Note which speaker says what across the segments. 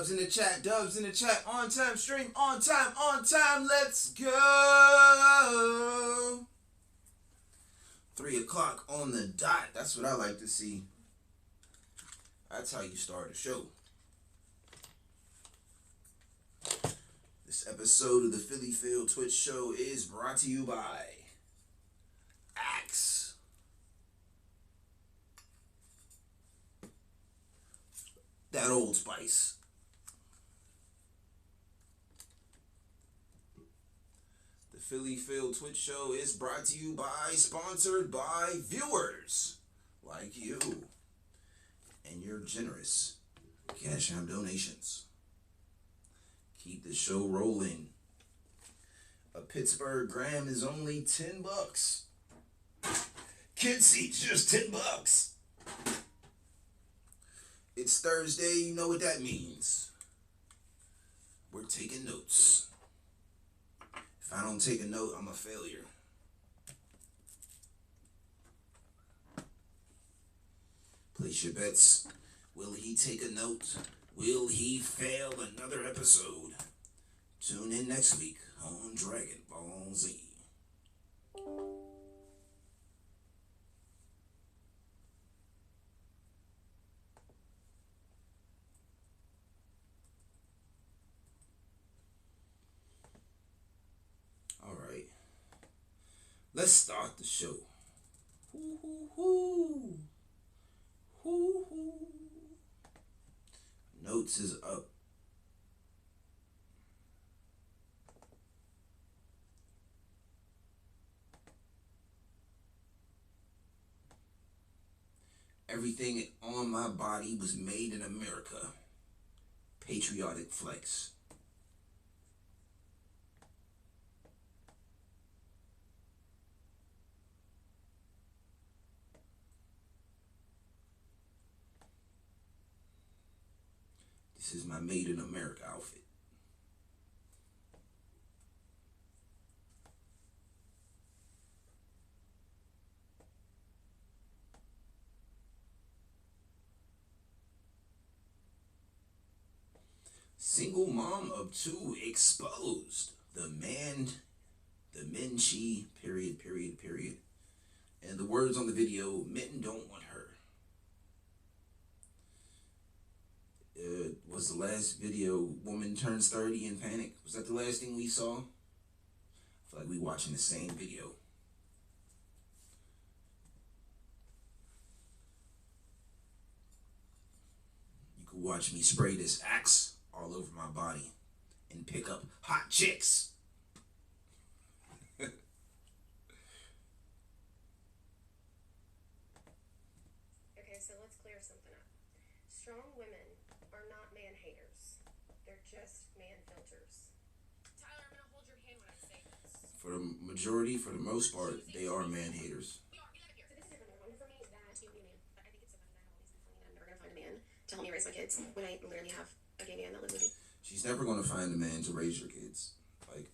Speaker 1: Dubs in the chat, dubs in the chat. On time stream, on time, let's go. 3 o'clock on the dot. That's what I like to see. That's how you start a show. This episode of the Philly Phil Twitch Show is brought to you by Axe. That Old Spice. The Philly Phil Twitch Show is brought to you by, sponsored by viewers like you and your generous Cash App donations. Keep the show rolling. A Pittsburgh gram is only $10. Kid seats just $10. It's Thursday, you know what that means. We're taking notes. If I don't take a note, I'm a failure. Place your bets. Will he take a note? Will he fail another episode? Tune in next week on Dragon Ball Z. Alright. Let's start the show. Hoo hoo hoo. Hoo hoo. Notes is up. Everything on my body was made in America. Patriotic flex. This is my Made in America outfit. Single mom of 2 exposed. The men she, period. And the words on the video, men don't want her. Was the last video, woman turns 30 in panic? Was that the last thing we saw? I feel like we watching the same video. You could watch me spray this Axe all over my body and pick up hot chicks.
Speaker 2: Okay, so let's clear something up. Strong women are not man haters. They're just man filters. Tyler, I'm gonna hold your hand when I say this.
Speaker 1: For the majority, for the most part, they are man haters.
Speaker 2: We love it here. So this is a different one for me that you be a man. I think it's so funny that I've always been telling you that I'm never gonna find a man to help me raise my kids when I literally have a gay man that lives with me.
Speaker 1: She's never going to find a man to raise your kids. Like,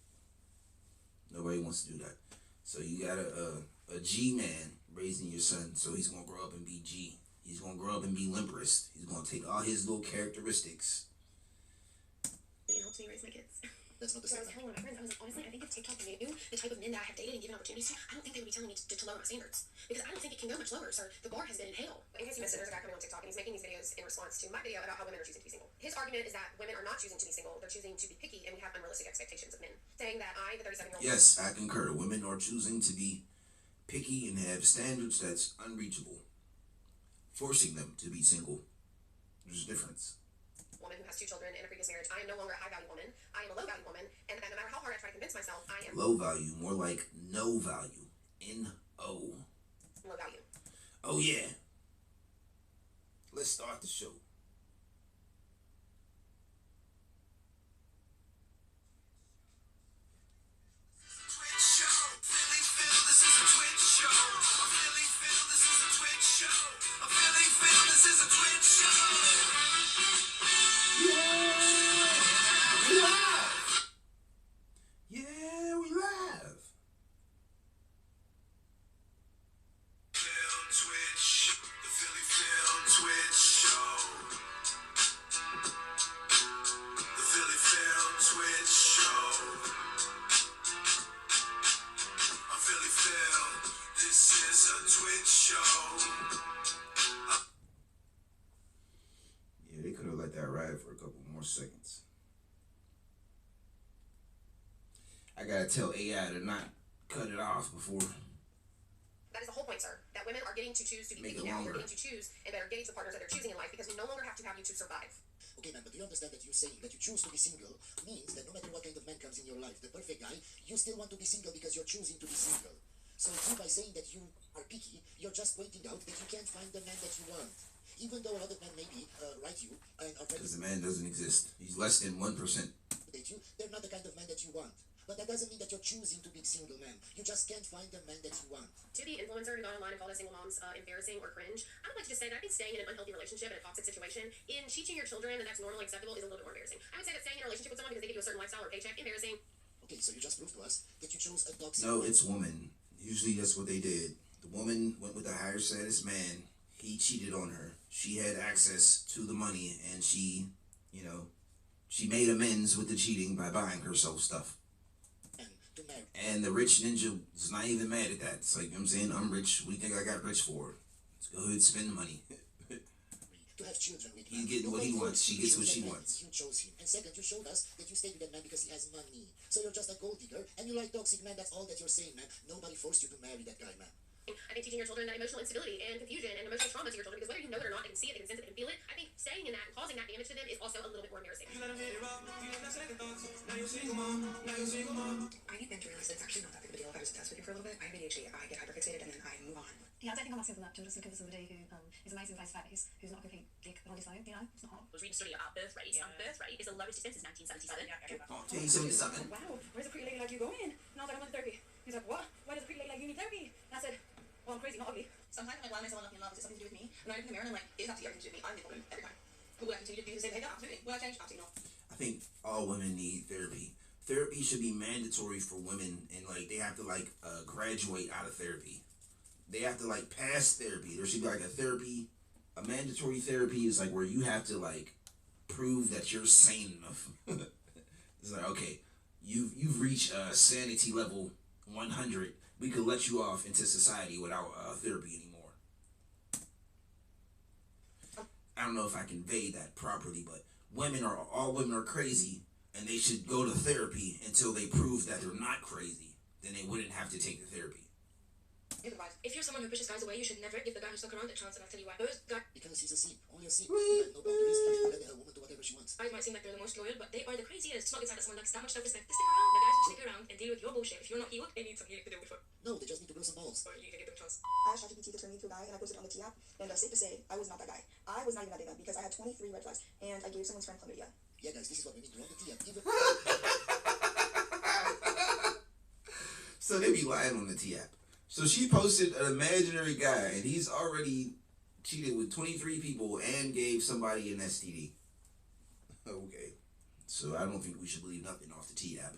Speaker 1: nobody wants to do that. So you got a G man raising your son, so he's going to grow up and be G. He's going to grow up and be limperist. He's going to take all his little characteristics.
Speaker 2: It helps me raise my kids. That's not the same. So I was telling one of my friends, I was like, honestly, I think if TikTok knew the type of men that I have dated and given opportunities to, I don't think they would be telling me to lower my standards. Because I don't think it can go much lower, sir. The bar has been in hell. In case you missed it, there's a guy coming on TikTok and he's making these videos in response to my video about how women are choosing to be single. His argument is that women are not choosing to be single, they're choosing to be picky, and we have unrealistic expectations of men. Saying that I, the 37-year-old...
Speaker 1: Yes, I concur. Women are choosing to be picky and have standards that's unreachable. Forcing them to be single. There's a difference.
Speaker 2: Woman who has 2 children in a previous marriage. I am no longer a high-value woman. I am a low-value woman, and no matter how hard I try to convince myself, I am...
Speaker 1: Low value, more like no value. N-O.
Speaker 2: Low value.
Speaker 1: Oh, yeah. Let's start the show. This is a Twitch show. Yeah, they could have let that ride for a couple more seconds. I gotta tell AI to not cut it off before.
Speaker 2: That is the whole point, sir. That women are getting to choose to be picky now. They're getting to choose and better getting to the partners that they're choosing in life because we no longer have to have you to survive.
Speaker 3: Okay, man, but do you understand that you saying that you choose to be single means that no matter what kind of man comes in your life, the perfect guy, you still want to be single because you're choosing to be single. So you, by saying that you are picky, you're just pointing out that you can't find the man that you want. Even though a lot of men maybe write you and are
Speaker 1: because the man doesn't exist. He's less than 1%.
Speaker 3: Date you, they're not the kind of man that you want. But that doesn't mean that you're choosing to be single, man. You just can't find the man that you want.
Speaker 2: To the influencer who got online and called us single moms embarrassing or cringe, I would like to just say that I think staying in an unhealthy relationship in a toxic situation in teaching your children that that's normally acceptable is a little bit more embarrassing. I would say that staying in a relationship with someone because they give you a certain lifestyle or paycheck, embarrassing.
Speaker 3: Okay, so you just proved to us that you chose a toxic.
Speaker 1: No, it's woman. Usually that's what they did. The woman went with the higher status man. He cheated on her. She had access to the money and she, she made amends with the cheating by buying herself stuff. And the rich ninja is not even mad at that. It's like, I'm saying, I'm rich. What do you think I got rich for? Let's go ahead and spend the money.
Speaker 3: To have children with
Speaker 1: He's getting what he wants. She gets what she wants.
Speaker 3: You chose him. And second, you showed us that you stayed with that man because he has money. So you're just a gold digger and you like toxic man. That's all that you're saying, man. Nobody forced you to marry that guy, man.
Speaker 2: I think teaching your children that emotional instability and confusion and emotional trauma to your children, because whether you know it or not, they can see it, they can sense it, they can feel it. I think staying in that and causing that damage to them is also a little bit more embarrassing. I need them to realize that it's actually not that big of a deal if I was obsessed with you for a little bit. I have ADHD, I get hyperfixated, and then I move on.
Speaker 4: Yeah, I don't think I'm that simple to just look at somebody who is amazing face to face, who's not a complete dick on his own, it's not hot.
Speaker 2: I was reading a study about birth rates, and birth rate is the lowest since 1977.
Speaker 1: Oh, 1977.
Speaker 4: Wow, where's a pretty lady like you going? And I was like, I'm on therapy. He's like, what? Why does a pretty lady like you need therapy? And I said, well, I'm crazy, not ugly.
Speaker 2: Sometimes I'm like, why am I so unlucky in love? Is it something to do with me? And I look in the mirror and I'm like, it is absolutely everything to do with me. I'm the woman every time. But will I continue to do the same behavior? Absolutely. Will I change? Absolutely not.
Speaker 1: I think all women need therapy. Therapy should be mandatory for women, and they have to graduate out of therapy. They have to pass therapy. There should be a mandatory therapy is where you have to prove that you're sane enough. It's like, okay, you've reached sanity level 100. We could let you off into society without therapy anymore. I don't know if I conveyed that properly, but all women are crazy, and they should go to therapy until they prove that they're not crazy. Then they wouldn't have to take the therapy.
Speaker 2: If you're someone who pushes guys away, you should never give the guy who's stuck around a chance, and I'll tell you why.
Speaker 3: Because he's a simp, only a simp. He has no boundaries, he'll let a woman do whatever she wants.
Speaker 2: Guys might seem like they're the most loyal, but they are the craziest. It's not inside that someone likes that much self-respect to stick around. The guys who stick around and deal with your bullshit. If you're not healed, they need some healing to deal with it.
Speaker 3: No, they just need to grow some balls.
Speaker 2: Or you can give them a chance.
Speaker 5: I asked ChatGPT to turn me into a guy, and I posted it on the T app. And safe to say, I was not that guy. I was not even that big guy because I had 23 red flags, and I gave someone's friend chlamydia.
Speaker 3: Yeah, guys, this is what we mean. You're on the T app.
Speaker 1: So they be lying on the T app. So she posted an imaginary guy, and he's already cheated with 23 people and gave somebody an STD. Okay. So I don't think we should believe nothing off the T app.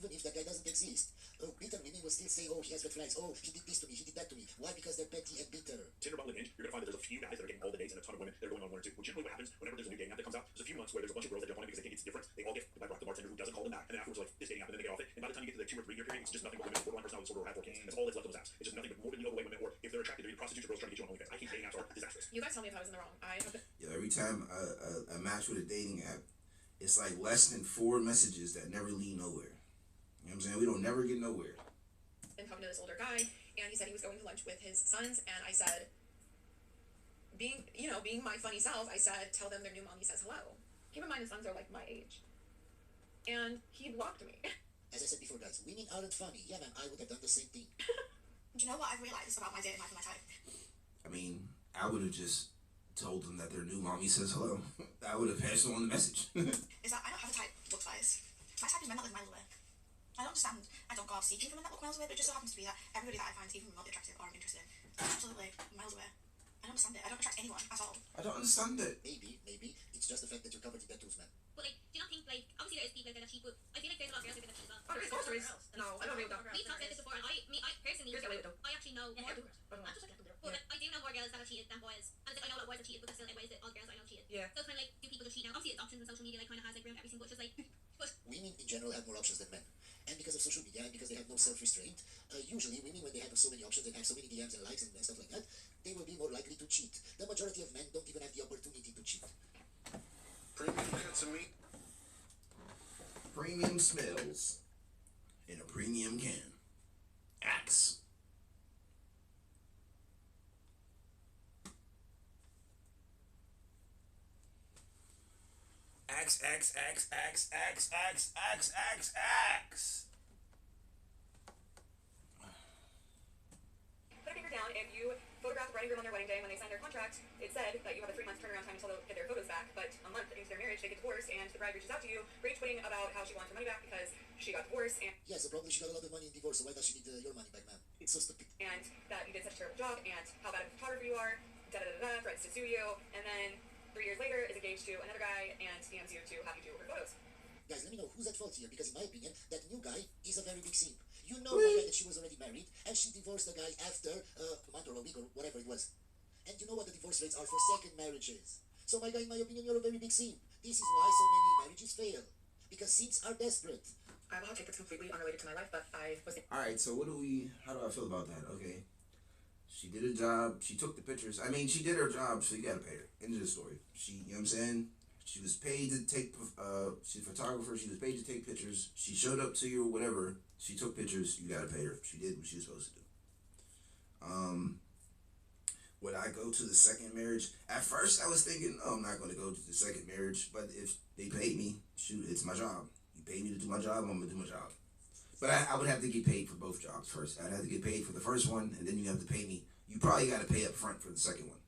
Speaker 3: Even if that guy doesn't exist, bitter women will still say, oh, he has red flags, oh, he did this to me, he did that to me. Why? Because they're petty and bitter.
Speaker 6: Tinder, Bumble, and Hinge, you're going to find that there's a few guys that are getting all the dates and a ton of women that are going on one or two. Well, generally what happens whenever there's a new dating app that comes out, there's a few months where there's a bunch of girls that jump on it because they think it's different. They all get by the bartender who doesn't call them back, and then afterwards this dating app, and then they get off it. And by the time you get to the 2 or 3 year period, it's just nothing but women with borderline personality disorder or have 4 kids. That's all that's left on those apps. It's just nothing but morbidly overweight women, or if they're attracted, they're either prostitutes or girls trying to get you on OnlyFans. I think dating apps are disastrous.
Speaker 2: You guys tell me if I was in the wrong.
Speaker 1: Every time I match with a dating app, it's less than 4 messages that never lead nowhere. You know what I'm saying? We don't never get nowhere.
Speaker 2: And talking to this older guy, and he said he was going to lunch with his sons, and I said, being my funny self, I said, tell them their new mommy says hello. Keep in mind the sons are my age. And he blocked me.
Speaker 3: As I said before, guys, women aren't funny. Yeah, man, I would have done the same thing.
Speaker 2: Do you know what I've realized about my dating life and my type?
Speaker 1: I mean, I would have just told them that their new mommy says hello. I would have passed on the message.
Speaker 2: Is that I don't have a type looks-wise. My type is men that live miles away. I don't understand. I don't go out seeking for men that look miles away, but it just so happens to be that everybody that I find even remotely attractive or I'm interested in is absolutely miles away. I don't understand it. I don't attract anyone at all.
Speaker 1: I don't understand it.
Speaker 3: Maybe it's just the fact that you're covered in tattoos, man.
Speaker 7: But do you not think obviously there is people like that cheat, but I feel like there's a lot of girls like that cheat as well.
Speaker 2: Oh, there is. Of course there is. No, I don't agree with that.
Speaker 7: We've talked about this before, and I personally,
Speaker 2: Here's the way we do.
Speaker 7: I actually know more.
Speaker 2: I'm just like
Speaker 7: But I do know more girls that have cheated than boys. And I know a lot of boys have cheated, but still, ways that all girls I know cheated.
Speaker 2: Yeah.
Speaker 7: So it's kind of do people just cheat now? Obviously, it's options, and social media kind of has room for everything, but it's just but
Speaker 3: Women in general have more options than men. And because of social media and because they have no self-restraint, Usually women, when they have so many options and have so many DMs and likes and stuff like that, they will be more likely to cheat. The majority of men don't even have the opportunity to cheat.
Speaker 6: Premium cuts of meat.
Speaker 1: Premium smells in a premium can. Axe. Axe, axe, axe, axe, axe, axe, axe, axe, axe.
Speaker 4: Put a paper down. If you photographed the bride and groom on their wedding day and when they signed their contract, it said that you have a 3-month turnaround time until they'll get their photos back. But a month into their marriage, they get divorced, and the bride reaches out to you, rage quitting about how she wants her money back because she got divorced, and
Speaker 3: Yes, so probably she got a lot of money in divorce, so why does she need your money back, man? It's so stupid.
Speaker 4: that you did such a terrible job, and how bad of a photographer you are, da-da-da-da, threats to sue you, and then 3 years later is engaged to another guy and DMs you to have you do her photos.
Speaker 3: Guys, let me know who's at fault here, because in my opinion, that new guy is a very big simp. You know, my guy, that she was already married, and she divorced the guy after a month or a week or whatever it was. And you know what the divorce rates are for second marriages. So my guy, in my opinion, you're a very big simp. This is why so many marriages fail, because simps are desperate.
Speaker 4: I have a hot take that's completely unrelated to my life, but I was
Speaker 1: Alright, so how do I feel about that? Okay. She did a job, she took the pictures. I mean, she did her job, so you gotta pay her. End of the story. She, you know what I'm saying? She was paid to take, she's a photographer, she was paid to take pictures. She showed up to you or whatever, she took pictures, you gotta pay her. She did what she was supposed to do. Would I go to the second marriage? At first, I was thinking, oh, I'm not going to go to the second marriage, but if they paid me, shoot, it's my job. You pay me to do my job, I'm going to do my job. But I would have to get paid for both jobs first. I'd have to get paid for the first one, and then you have to pay me. You probably got to pay up front for the second one.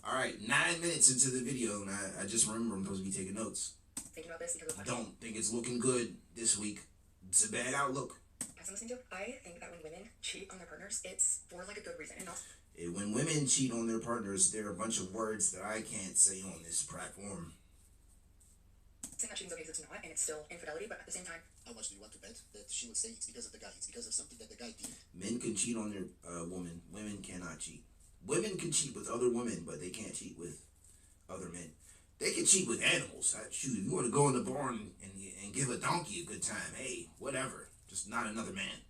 Speaker 1: All right, 9 minutes into the video, and I just remember I'm supposed to be taking notes.
Speaker 4: thinking about this because of
Speaker 1: Don't think it's looking good this week. It's a bad outlook.
Speaker 4: as I'm listening to, I think that when women cheat on their partners, it's for like a good reason and not.
Speaker 1: When women cheat on their partners, there are a bunch of words that I can't say on this platform.
Speaker 4: Saying that cheating's okay because it's not, and it's still infidelity, but at the same time,
Speaker 3: How much do you want to bet that she will say it's because of the guy? It's because of something that the guy did.
Speaker 1: Men can cheat on their woman. Women cannot cheat. Women can cheat with other women, but they can't cheat with other men. They can cheat with animals. Shoot, if you want to go in the barn and give a donkey a good time, hey, whatever. Just not another man.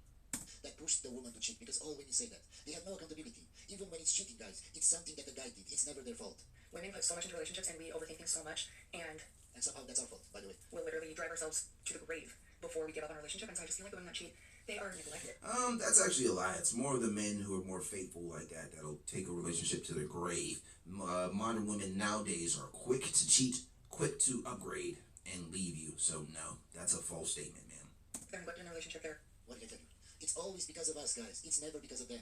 Speaker 3: That pushed the woman to cheat, because all women say that. They have no accountability. Even when it's cheating, guys, it's something that the guy did. It's never their fault.
Speaker 4: women put so much into relationships and we overthink things so much, and
Speaker 3: And somehow that's our fault, by the way.
Speaker 4: we'll literally drive ourselves to the grave before we give up on a relationship. And so I just feel like the women that cheat, they are neglected.
Speaker 1: That's actually a lie. It's more of the men who are more faithful like that that'll take a relationship to their grave. Modern women nowadays are quick to cheat, quick to upgrade, and leave you. So no, that's a false statement, man.
Speaker 4: They're neglected in a relationship. They're
Speaker 3: What can I tell you? It's always because of us, guys. It's never because of them.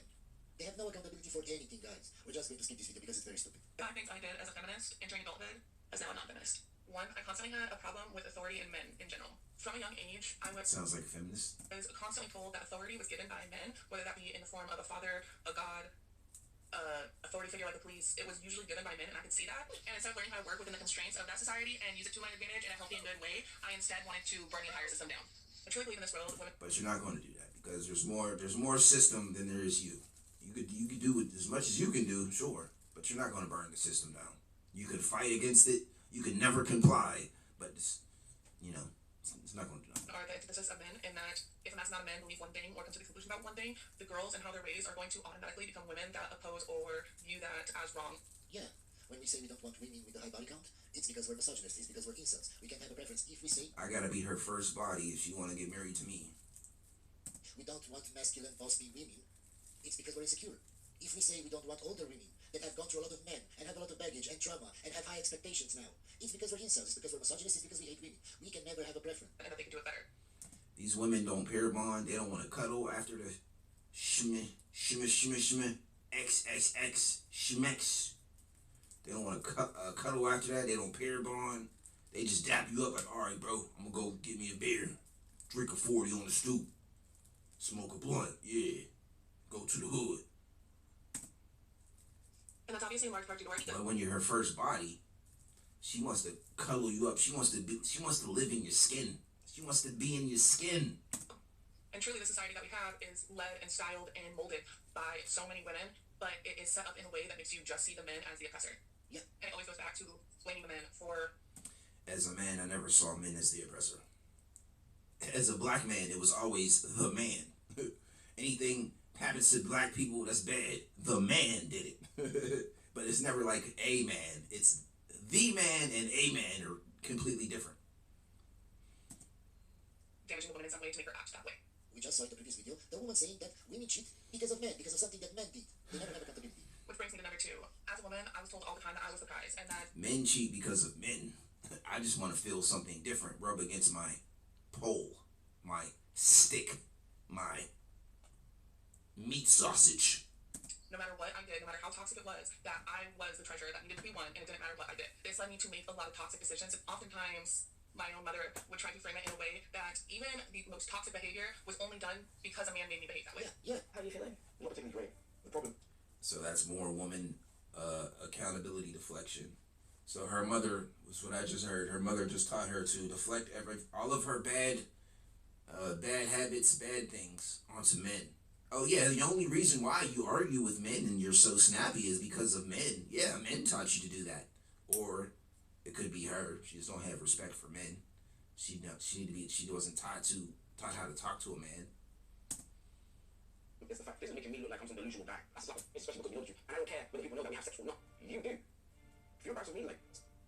Speaker 3: They have no accountability for anything, guys. We're just going to skip this video because it's very stupid.
Speaker 8: 5 things I did as a feminist entering adulthood as now a non-feminist. 1, I constantly had a problem with authority in men in general. From a young age, I
Speaker 1: Sounds like a feminist.
Speaker 8: was constantly told that authority was given by men, whether that be in the form of a father, a god, authority figure like a police. It was usually given by men, and I could see that. And instead of learning how to work within the constraints of that society and use it to my advantage in a healthy and good way, I instead wanted to burn the entire system down. I truly believe in this world, women.
Speaker 1: But you're not going to do that because there's more system than there is you. You could do as much as you can do, sure, but you're not going to burn the system down. You could fight against it. You could never comply, but it's not going to do nothing.
Speaker 8: Are the antithesis of men, in that if a man's not a man, believe one thing or come to the conclusion about one thing, the girls and how they're raised are going to automatically become women that oppose or view that as wrong.
Speaker 3: Yeah, when we say we don't want women with a high body count, it's because we're misogynists. It's because we're incels. We can't have a preference. If we say
Speaker 1: I gotta be her first body if she want to get married to me.
Speaker 3: we don't want masculine, bossy women, it's because we're insecure. If we say we don't want older women that have gone through a lot of men and have a lot of baggage and trauma and have high expectations now, it's because we're incels. It's because we're misogynists. It's because we hate women. We can never have a preference.
Speaker 8: And that they can do it better.
Speaker 1: These women don't pair bond. They don't want to cuddle after the shimmy, XXX, shmex. They don't want to cuddle after that. They don't pair bond. They just dap you up like, all right, bro, I'm going to go get me a beer, drink a 40 on the stoop, smoke a blunt, yeah, go to the hood.
Speaker 8: And that's obviously in large part due to our ego.
Speaker 1: But when you're her first body, she wants to cuddle you up. She wants to live in your skin. She wants to be in your skin.
Speaker 8: And truly, the society that we have is led and styled and molded by so many women, but it is set up in a way that makes you just see the men as the oppressor.
Speaker 3: Yeah.
Speaker 8: And it always goes back to blaming the men for...
Speaker 1: As a man, I never saw men as the oppressor. as a black man, it was always the man. Anything happens to black people that's bad, the man did it. But it's never like a man. It's the man and a man are completely different.
Speaker 8: Damaging a woman in some way to make her act that way.
Speaker 3: We just saw in the previous video the woman saying that women cheat because of men, because of something that men did. They never have accountability.
Speaker 8: Which brings me to number 2. As a woman, I was told all the time that I was the prize, and that
Speaker 1: Men cheat because of men. I just want to feel something different rub against my pole, my stick, my meat sausage.
Speaker 8: no matter what I did, no matter how toxic it was, that I was the treasure that needed to be won, and it didn't matter what I did. This led me to make a lot of toxic decisions, and oftentimes my own mother would try to frame it in a way that even the most toxic behavior was only done because a man made me behave that way.
Speaker 3: Yeah.
Speaker 2: How are you feeling?
Speaker 6: Not particularly great. The problem.
Speaker 1: So that's more woman accountability deflection. So her mother was what I just heard. Her mother just taught her to deflect all of her bad habits, bad things onto men. Oh yeah, the only reason why you argue with men and you're so snappy is because of men. Yeah, men taught you to do that. Or it could be her. She just don't have respect for men. She wasn't taught how to talk to a man.
Speaker 6: It's the fact. This is making me look like I'm some delusional guy. That's like, especially because we know you. And I don't care whether people know that we have sex or not. You do. If you're embarrassed with me, like,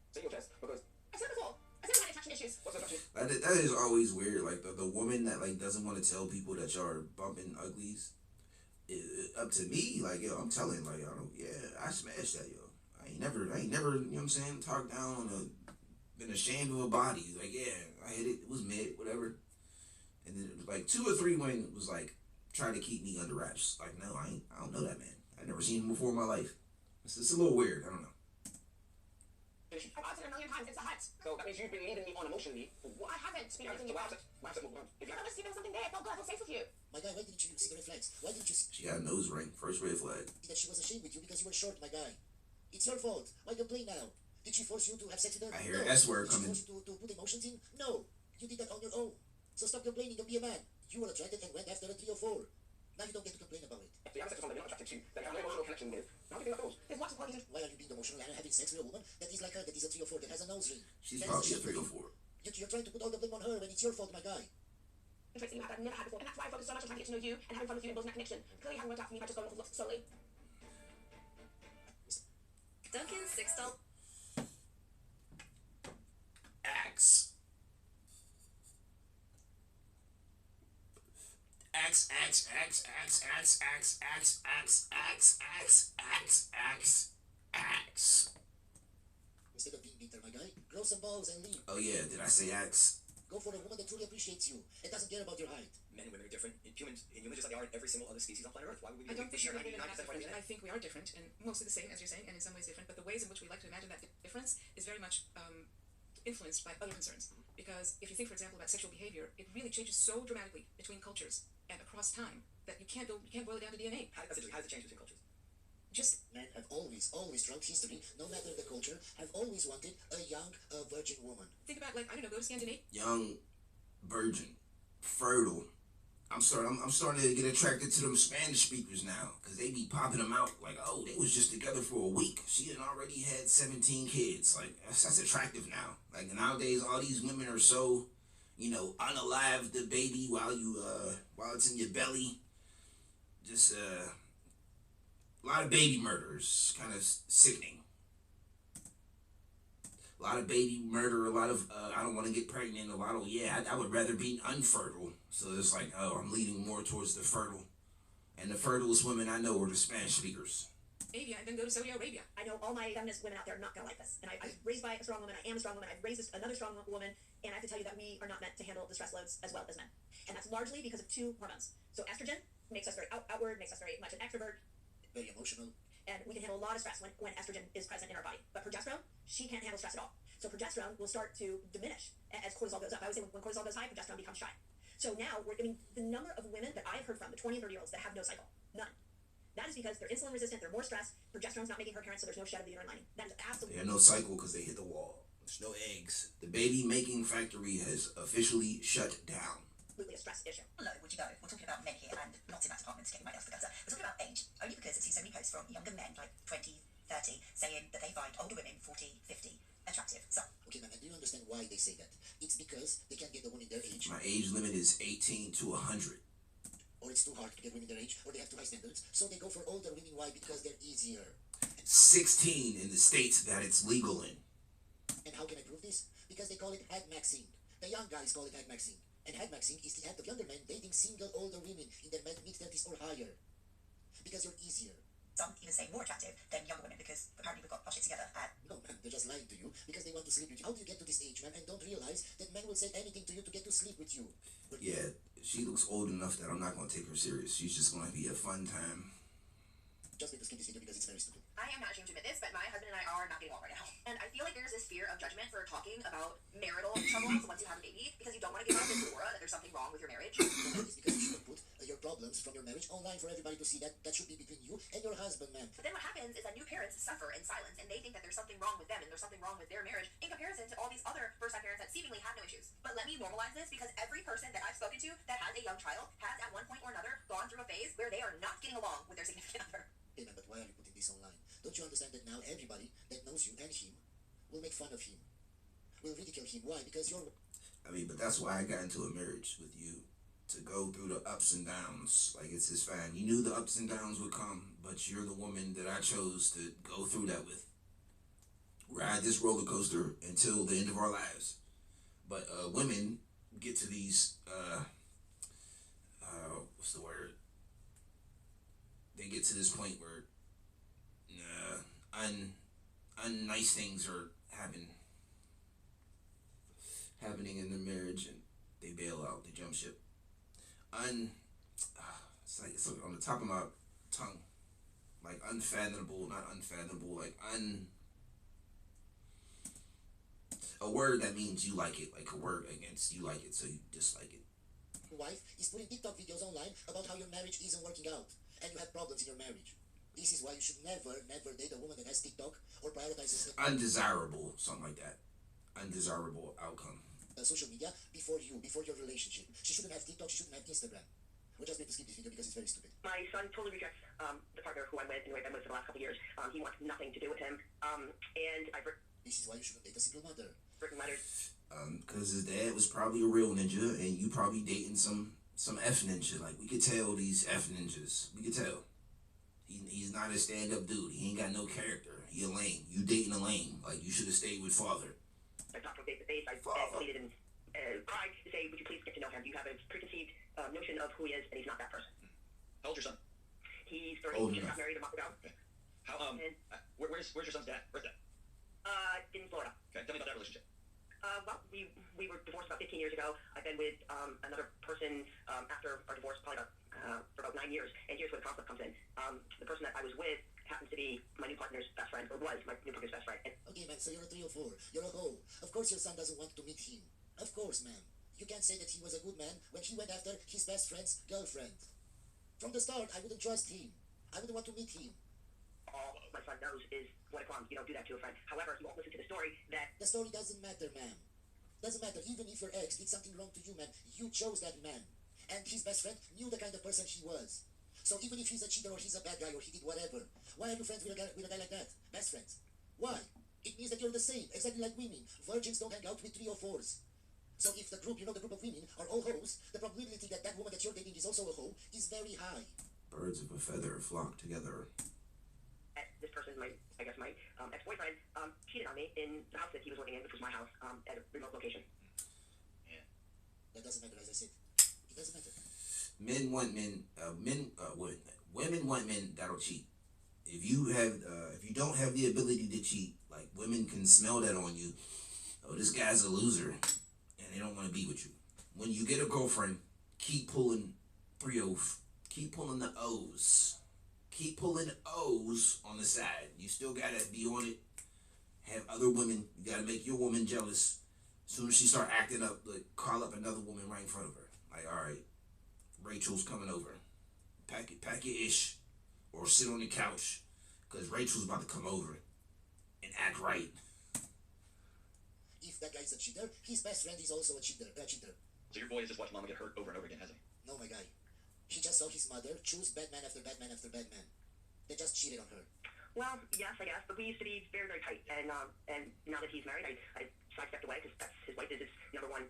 Speaker 6: say your chest, because
Speaker 2: I said before. I said I had attraction issues.
Speaker 6: what's attraction?
Speaker 1: That is always weird. Like the woman that like doesn't want to tell people that y'all are bumping uglies. Up to me, like yo, I'm telling like I smashed that yo. I ain't never, you know what I'm saying, talked down on been ashamed of a body. Like yeah, I hit it. It was mid, whatever. And then it was like 2 or 3 women was like trying to keep me under wraps. Like no, I don't know that man. I never seen him before in my life. It's a little weird. I don't know.
Speaker 2: I've asked it 1,000,000 times. It's a hat.
Speaker 6: So that means you've been leading me on emotionally.
Speaker 2: I haven't been everything you want.
Speaker 6: If you
Speaker 2: I was, there was something there. I felt good. I felt safe with you.
Speaker 3: My guy, why didn't you see the red flags? Why didn't you see
Speaker 1: She got a nose ring. First red flag.
Speaker 3: that she was ashamed with you because you were short, my guy? It's your fault. Why complain now? Did she force you to have sex with her?
Speaker 1: I hear
Speaker 3: No.
Speaker 1: S word
Speaker 3: Did she
Speaker 1: coming.
Speaker 3: force you to put emotions in? No. You did that on your own. So stop complaining and be a man. You were attracted and went after a 3 or 4. Now you don't get to complain about it.
Speaker 6: you have sex with someone you're not attracted to, that you have no emotional connection with, how do you think that goes?
Speaker 2: There's lots of qualities.
Speaker 3: Why are you being emotional and having sex with a woman that is like her, that is a 3 or 4, that has a nose ring?
Speaker 1: She's
Speaker 3: That is
Speaker 1: probably a
Speaker 3: shameful.
Speaker 1: 3 or 4.
Speaker 3: You're trying to put all the blame on her when it's your fault, my guy.
Speaker 2: Traits that you have that I've never had before. And that's why I focus so much on trying to get to know you and having fun with you and building that connection. Clearly, it hasn't worked out for me if I just go off of looks solely.
Speaker 7: Duncan $6.
Speaker 1: Axe. Axe, axe, axe, axe, axe, axe, axe, axe, axe, axe, axe, axe, axe.
Speaker 3: Instead of being bitter, my guy, grow some balls and leave.
Speaker 1: Oh yeah, did I say axe?
Speaker 3: Go for a woman that truly appreciates you and doesn't care about your height.
Speaker 6: Men and women are different. Humans just like they are in every single other species on planet Earth. Why would we
Speaker 8: I don't think
Speaker 6: share
Speaker 8: we live in
Speaker 6: 99% of our
Speaker 8: I
Speaker 6: DNA?
Speaker 8: think we are different and mostly the same, as you're saying, and in some ways different, but the ways in which we like to imagine that difference is very much influenced by other concerns. Because if you think, for example, about sexual behavior, it really changes so dramatically between cultures and across time that you can't boil it down to DNA.
Speaker 6: How does it change between cultures?
Speaker 8: Just
Speaker 3: Men have always, throughout history, no matter the culture, have always wanted a young, virgin woman.
Speaker 8: think about, like, I don't know, go to Scandinavia.
Speaker 1: Young, virgin, fertile. I'm starting to get attracted to them Spanish speakers now, cause they be popping them out like, oh, they was just together for a week. She had already had 17 kids. Like that's attractive now. Like nowadays, all these women are so, unalive the baby while it's in your belly. Just a lot of baby murders, kind of sickening. A lot of baby murder, a lot of I don't want to get pregnant, a lot of I would rather be unfertile. So it's like, oh, I'm leaning more towards the fertile. And the fertilest women I know are the Spanish speakers.
Speaker 8: Arabia and then go to Saudi Arabia.
Speaker 2: I know all my feminist women out there are not going to like this. And I was raised by a strong woman. I am a strong woman. I've raised another strong woman. And I have to tell you that we are not meant to handle the stress loads as well as men. And that's largely because of 2 hormones. So estrogen makes us very outward, makes us very much an extrovert.
Speaker 3: Very emotional.
Speaker 2: And we can handle a lot of stress when estrogen is present in our body. But progesterone, she can't handle stress at all. So progesterone will start to diminish as cortisol goes up. I always say when cortisol goes high, progesterone becomes shy. So now, the number of women that I've heard from, the 20 and 30-year-olds that have no cycle, none. That is because they're insulin resistant, they're more stressed, progesterone's not making her parents, so there's no shed of the uterine lining. That is absolutely...
Speaker 1: They have no cycle because they hit the wall. There's no eggs. The baby making factory has officially shut down.
Speaker 2: Absolutely a stress issue.
Speaker 9: Hello, would you know? We're talking about men here, and not in that department to get my else the gutter. We're talking about age, only because I've seen so many posts from younger men, like 20, 30, saying that they find older women, 40, 50, attractive. So,
Speaker 3: Okay, man, and do you understand why they say that? It's because they can't get the woman their age,
Speaker 1: My age limit is 18 to 100.
Speaker 3: or it's too hard to get women their age, or they have too high standards. So they go for older women. Why? Because they're easier.
Speaker 1: 16 in the states that it's legal in.
Speaker 3: And how can I prove this? Because they call it head maxing. The young guys call it head maxing. And head maxing is the act of younger men dating single older women in their mid-30s or higher. Because you're easier.
Speaker 9: some even say more attractive than younger women because apparently we've got our shit together.
Speaker 3: No, man, they're just lying to you because they want to sleep with you. How do you get to this age, man, and don't realize that men will say anything to you to get to sleep with you? But
Speaker 1: Yeah, she looks old enough that I'm not going to take her serious. She's just going to be a fun time.
Speaker 3: just need to skip this video because it's very stupid.
Speaker 2: I am not ashamed to admit this, but my husband and I are not getting along right now. And I feel like there's this fear of judgment for talking about marital troubles once you have a baby, because you don't want to give off this aura that there's something wrong with your marriage.
Speaker 3: No, it's because you shouldn't put your problems from your marriage online for everybody to see. That should be between you and your husband, man.
Speaker 2: But then what happens is that new parents suffer in silence, and they think that there's something wrong with them and there's something wrong with their marriage in comparison to all these other first-time parents that seemingly have no issues. But let me normalize this, because every person that I've spoken to that has a young child has at one point or another gone through a phase where they are not getting along with their significant other.
Speaker 3: Hey, man, but why are you putting this online? Don't you understand that now everybody that knows you and him will make fun of him, will ridicule him? Why? Because you're...
Speaker 1: I mean, but that's why I got into a marriage with you, to go through the ups and downs. Like, it's fine. You knew the ups and downs would come, but you're the woman that I chose to go through that with. Ride this roller coaster until the end of our lives. But women get to these, what's the word? They get to this point where unnice things are happening in their marriage, and they bail out, they jump ship. It's like it's on the top of my tongue, like unfathomable, not unfathomable, like a word that means you like it, like a word against you like it, so you dislike it.
Speaker 3: wife is putting TikTok videos online about how your marriage isn't working out and you have problems in your marriage. This is why you should never date a woman that has TikTok or prioritizes
Speaker 1: Undesirable, something like that. Undesirable outcome.
Speaker 3: Social media before your relationship. She shouldn't have TikTok, she shouldn't have Instagram. We're just going to skip this video because it's very stupid.
Speaker 10: My son totally rejects the partner who I'm with and who I've been with for the last couple of years. He wants nothing to do with him. And I've
Speaker 3: This is why you shouldn't date a single mother.
Speaker 10: written letters.
Speaker 1: Because his dad was probably a real ninja, and you probably dating some F ninja. Like, we could tell these F ninjas. We could tell. He's not a stand-up dude. He ain't got no character. He a lame. You dating a lame. Like, you should have stayed with father.
Speaker 10: I've talked to him face to face. I've pleaded and cried to say, would you please get to know him? You have a preconceived notion of who he is, and he's not that person.
Speaker 6: How old's your son?
Speaker 10: He's 30.
Speaker 1: Old
Speaker 10: He just
Speaker 1: enough.
Speaker 10: got married a month ago.
Speaker 6: Okay. How where's your son's dad? Where's that?
Speaker 10: In Florida.
Speaker 6: Okay, tell me about that relationship.
Speaker 10: Well, we were divorced about 15 years ago. I've been with another person after our divorce, probably for about 9 years. And here's where the conflict comes in. The person that I was with happens to be my new partner's best friend, or was my new partner's best friend. And
Speaker 3: Okay, man, so you're a 3 or 4. You're a hoe. Of course your son doesn't want to meet him. Of course, man. You can't say that he was a good man when he went after his best friend's girlfriend. From the start, I wouldn't trust him. I wouldn't want to meet him.
Speaker 10: all my son knows is what a crumb. You don't do that to a friend. However, he won't listen to the story that
Speaker 3: The story doesn't matter, man. Doesn't matter. Even if your ex did something wrong to you, man, you chose that man. And his best friend knew the kind of person he was. So even if he's a cheater or he's a bad guy or he did whatever, why are you friends with a guy like that? Best friends. Why? It means that you're the same, exactly like women. Virgins don't hang out with 3 or 4s. So if the group, the group of women are all hoes, the probability that that woman that you're dating is also a hoe is very high.
Speaker 1: Birds of a feather flock together.
Speaker 10: this person, my ex-boyfriend, cheated on me in the house that he was living in, which was my house, at a remote location.
Speaker 6: Yeah.
Speaker 3: That doesn't matter, as I said. It doesn't matter.
Speaker 1: Women want men that'll cheat. If you don't have the ability to cheat, like, women can smell that on you. Oh, this guy's a loser, and they don't want to be with you. When you get a girlfriend, keep pulling keep pulling the O's. Keep pulling O's on the side. You still gotta be on it. Have other women. You gotta make your woman jealous. As soon as she start acting up, like, call up another woman right in front of her. Like, all right, Rachel's coming over. Pack your ish, or sit on the couch, cause Rachel's about to come over and act right.
Speaker 3: If that guy's a cheater, his best friend is also a cheater.
Speaker 6: So your boy has just watched mama get hurt over and over again, hasn't he?
Speaker 3: No, my guy. He just saw his mother choose bad man after bad man after bad man. They just cheated on her.
Speaker 10: Well, yes, I guess, but we used to be very, very tight, and now that he's married, I sidestepped away because that's his wife is his number one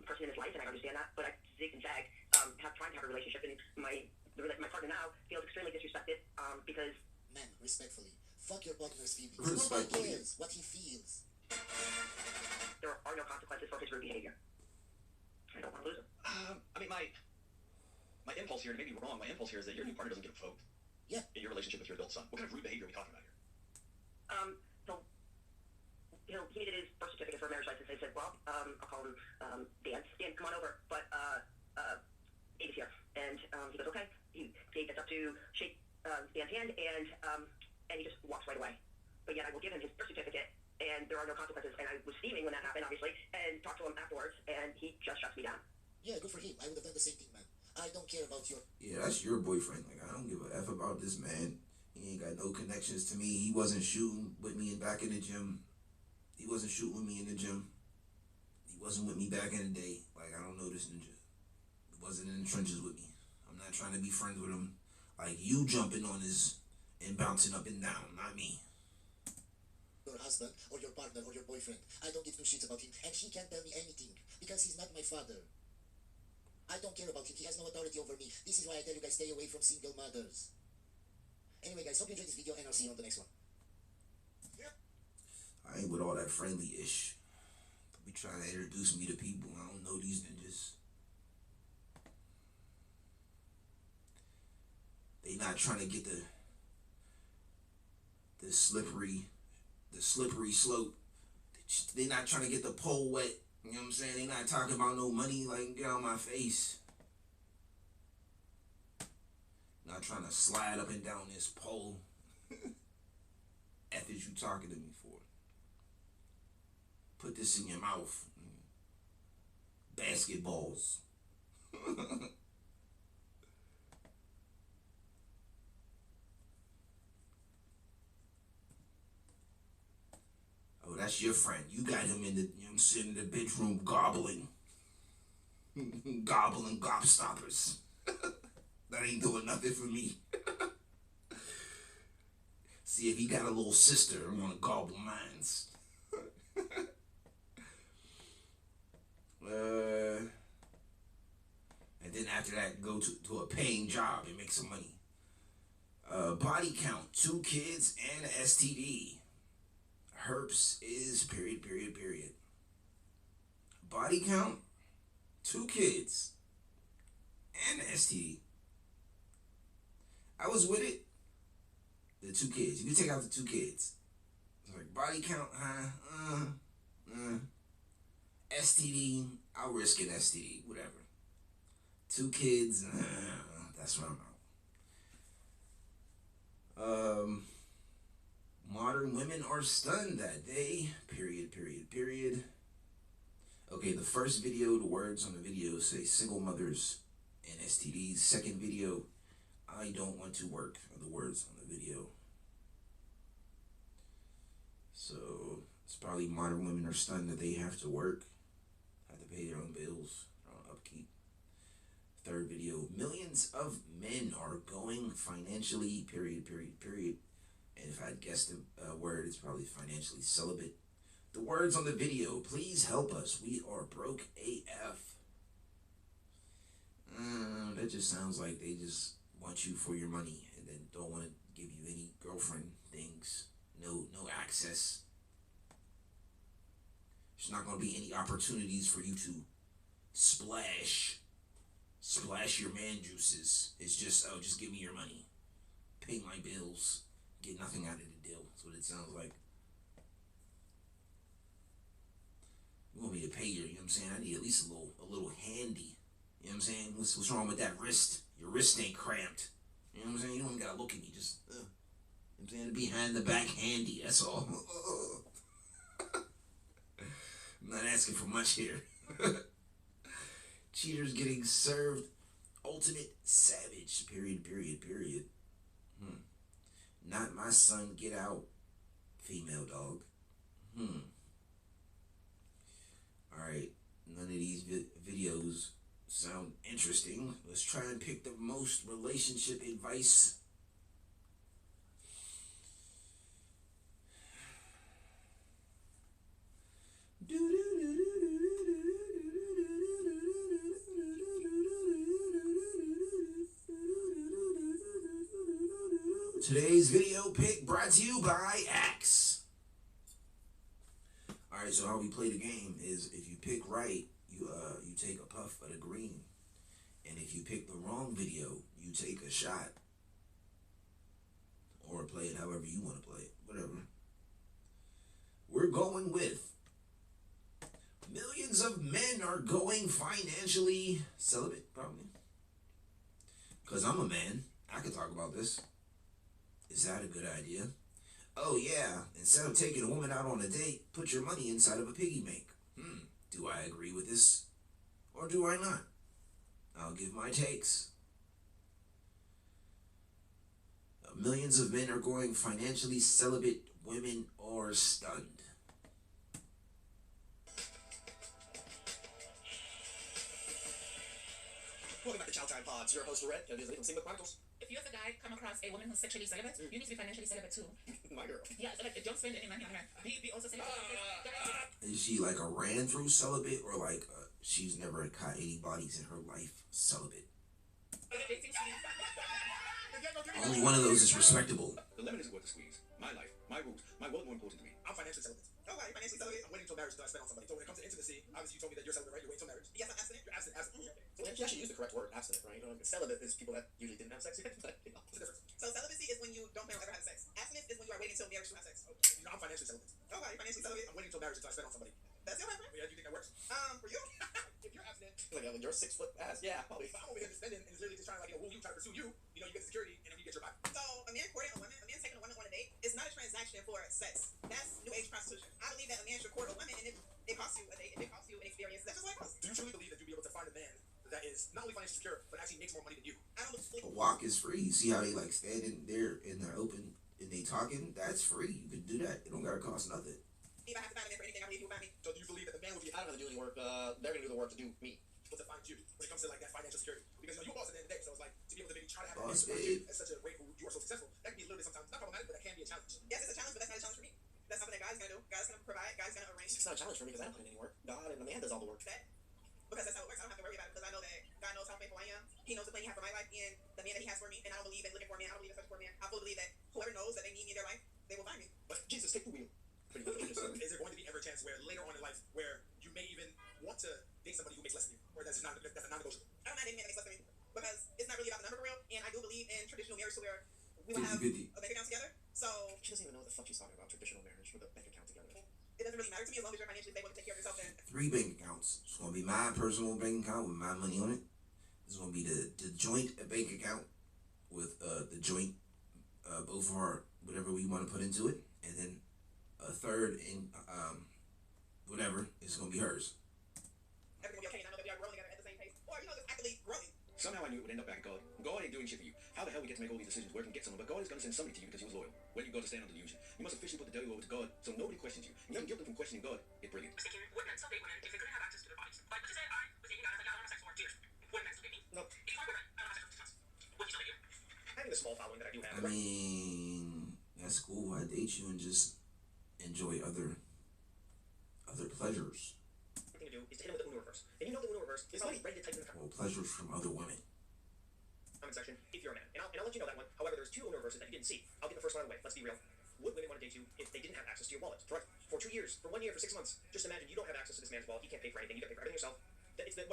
Speaker 10: person in his life, and I understand that. But I zig and zag, trying to have a relationship, and my partner now feels extremely disrespected because
Speaker 3: Man, respectfully, fuck your partner's feelings.
Speaker 1: Respectfully.
Speaker 3: Nobody cares what he feels.
Speaker 10: there are no consequences for his rude behavior. I don't want to lose him.
Speaker 6: I mean, my impulse here, and maybe wrong, my impulse here is that your new partner doesn't get provoked.
Speaker 3: Yeah.
Speaker 6: In your relationship with your adult son. What kind of rude behavior are we talking about here?
Speaker 10: He needed his birth certificate for a marriage license. I said, well, I'll call him Dan. Dan, come on over. But Abe is here. And he goes, okay. Dave gets up to shake Dan's hand, and he just walks right away. But yet I will give him his birth certificate, and there are no consequences. And I was steaming when that happened, obviously, and talked to him afterwards, and he just shuts me down.
Speaker 3: Yeah, good for him. I would have done the same thing, man. I don't care about your...
Speaker 1: Yeah, that's your boyfriend. Like, I don't give a F about this man. He ain't got no connections to me. He wasn't shooting with me back in the gym. He wasn't shooting with me in the gym. He wasn't with me back in the day. Like, I don't know this ninja. He wasn't in the trenches with me. I'm not trying to be friends with him. Like, you jumping on his and bouncing up and down, not me.
Speaker 3: Your husband or your partner or your boyfriend. I don't give two shits about him, and he can't tell me anything because he's not my father. I don't care about him. He has no authority over me. This is why I tell you guys, stay away from single mothers. Anyway, guys, hope you enjoyed this video, and I'll see you on the next one.
Speaker 1: I ain't with all that friendly-ish. Be trying to introduce me to people. I don't know these ninjas. They not trying to get the slippery slope. They not trying to get the pole wet. You know what I'm saying? They not talking about no money. Like, get out my face. Not trying to slide up and down this pole. F is you talking to me for? Put this in your mouth. Basketballs. Oh, that's your friend. You got him in the, you know what I'm saying, in the bedroom gobbling. Gobbling gobstoppers. That ain't doing nothing for me. See, if he got a little sister, I want to gobble mines. And then after that, go to a paying job and make some money. Body count, 2 kids and an STD. Herpes is ... Body count, 2 kids and an STD. I was with it. The 2 kids. You can take out the 2 kids. It's like body count, STD, I'll risk an STD, whatever. 2 kids, that's what I'm out. Modern women are stunned that day, ... Okay, the first video, the words on the video say single mothers and STDs. Second video, I don't want to work, are the words on the video. So, it's probably modern women are stunned that they have to work, have to pay their own bills, their own upkeep. Third video, millions of men are going financially, ... And if I'd guessed the word, it's probably financially celibate. The words on the video, please help us. We are broke AF. That just sounds like they just want you for your money and then don't want to give you any girlfriend things. No access. There's not going to be any opportunities for you to splash your man juices. It's just, oh, just give me your money. Pay my bills. Get nothing out of the deal. That's what it sounds like. You want me to pay you, you know what I'm saying? I need at least a little handy. You know what I'm saying? What's wrong with that wrist? Your wrist ain't cramped. You know what I'm saying? You don't gotta look at me, just, you know what I'm saying? Behind the back handy, that's all. I'm not asking for much here. Cheaters getting served ultimate savage, ... Not my son, get out, female dog. Alright, none of these videos sound interesting. Let's try and pick the most relationship advice. Today's video pick brought to you by Axe. Alright, so how we play the game is if you pick right, you take a puff of the green. And if you pick the wrong video, you take a shot. Or play it however you want to play it. Whatever. We're going with millions of men are going financially celibate, probably. Because I'm a man. I could talk about this. Is that a good idea? Oh yeah, instead of taking a woman out on a date, put your money inside of a piggy bank. Do I agree with this? Or do I not? I'll give my takes. Millions of men are going financially celibate, women are stunned.
Speaker 11: Welcome back to Chow Time Pods. Your host, Lorette, and this is from Single Chronicles.
Speaker 8: If you as a guy come across a woman who's sexually celibate, you need to be financially celibate too.
Speaker 11: My girl.
Speaker 8: Yeah, so like don't spend any money on her. Be also celibate.
Speaker 1: Is she like a ran through celibate or like she's never caught any bodies in her life celibate? Only one of those is respectable.
Speaker 6: The lemon isn't worth the squeeze. My life, my rules, my world more important to me.
Speaker 11: I'm financially celibate.
Speaker 5: Oh, wow, you're financially celibate?
Speaker 11: I'm waiting until marriage to spend on somebody. So when it comes to intimacy, obviously you told me that you're celibate, right? You're waiting until marriage.
Speaker 5: Yes, I'm abstinent.
Speaker 11: You're abstinent. So you actually use the correct word, abstinent, right? Celibate is people that usually didn't have sex yet. But, what's the difference?
Speaker 5: So celibacy is when you don't plan on ever having sex. Abstinence is when you are waiting until marriage to have sex.
Speaker 11: I'm financially celibate.
Speaker 5: Oh, wow, you're financially celibate?
Speaker 11: I'm waiting until marriage until I spend on somebody.
Speaker 5: That's your preference?
Speaker 11: Yeah, do you think that works?
Speaker 5: For you?
Speaker 11: If you're abstinent, like when you're 6 foot ass, yeah, probably. If I'm over here just spending and it's literally just trying to like, woo you, try to pursue you, you get security and then you get your body.
Speaker 5: So a man courting a woman, a man taking a woman on a date is not a transaction for sex. That's new age prostitution. I believe that a man should court a woman and it costs you a date, if it costs you an experience. That's just what it costs.
Speaker 11: Do you truly believe that you'll be able to find a man that is not only financially secure, but actually makes more money than you?
Speaker 5: I don't believe.
Speaker 1: A walk is free. You see how they like standing there in their open and they talking? That's free. You can do that. It don't gotta cost nothing.
Speaker 5: If I have to find a man for anything, I believe you will find me.
Speaker 11: So do you believe that the man will be, I don't have to do any work, they're gonna do the work to do me, but to find you when it comes to like that financial security? Because you're a boss at the end of the day, so it's like to be able to maybe try to have a man who finds you at such a rate who you are so successful, that can be literally sometimes not problematic, but that can be a challenge.
Speaker 5: Yes, it's a challenge, but that's not a challenge for me. That's something that God's gonna do. God's gonna provide. God's gonna arrange.
Speaker 11: It's not a challenge for me because I don't put in any work. God and the man does all the work.
Speaker 5: That because that's how it works. I don't have to worry about it because I know that God knows how faithful I am. He knows the plan He has for my life and the man that He has for me. And I don't believe in looking for a man. I don't believe in searching for a man. I fully believe that whoever knows that they need me in their life, they will find me.
Speaker 11: But Jesus, take the wheel. Is there going to be ever a chance where later on in life where you may even want to date somebody who makes less than you, or that's a non-negotiable?
Speaker 5: I don't mind dating a man that makes less than me because it's not really about the number for real. And I do believe in traditional marriage, to where we will have
Speaker 1: 50-50.
Speaker 5: a bank account together. So
Speaker 11: She doesn't even know what the fuck she's talking about. Traditional marriage with a bank account together.
Speaker 5: it doesn't really matter to me as long as you're financially able to take care of yourself. And
Speaker 1: 3 bank accounts. It's gonna be my personal bank account with my money on it. It's gonna be the joint bank account with the joint both of our whatever we want to put into it, and then a third in whatever is gonna be hers.
Speaker 5: everything will be okay. And I know that we are growing together at the same pace, or just actively growing.
Speaker 6: Somehow I knew it would end up back at God. God ain't doing shit for you. How the hell we get to make all these decisions, work and get someone, but God is gonna send somebody to you because he was loyal. When you got to stand on delusion, you must officially put the devil over to God, so nobody questions you. And you can guilt them from questioning God. It's brilliant.
Speaker 8: Would men still date women if they couldn't have access to their bodies? Like, let's just say I was dating guys like, I don't have sex for 2 years. Would men still date me?
Speaker 11: No.
Speaker 8: If you want to I don't have sex for 6 months. Would you still date you?
Speaker 11: Having the small following that I do have.
Speaker 1: I mean, that's cool. I date you and just enjoy other pleasures.
Speaker 11: The thing to do is to hit him with the Uno reverse. And you know the Uno reverse is probably ready to type in the
Speaker 1: Well, pleasures from other women.
Speaker 11: comment section if you're a man. And I'll let you know that one. However, there's 2 Uno reverses that you didn't see. I'll get the first one out of the way. Let's be real. Would women want to date you if they didn't have access to your wallet? For 2 years, for 1 year, for 6 months. Just imagine you don't have access to this man's wallet. He can't pay for anything. You got to pay for everything yourself. It's the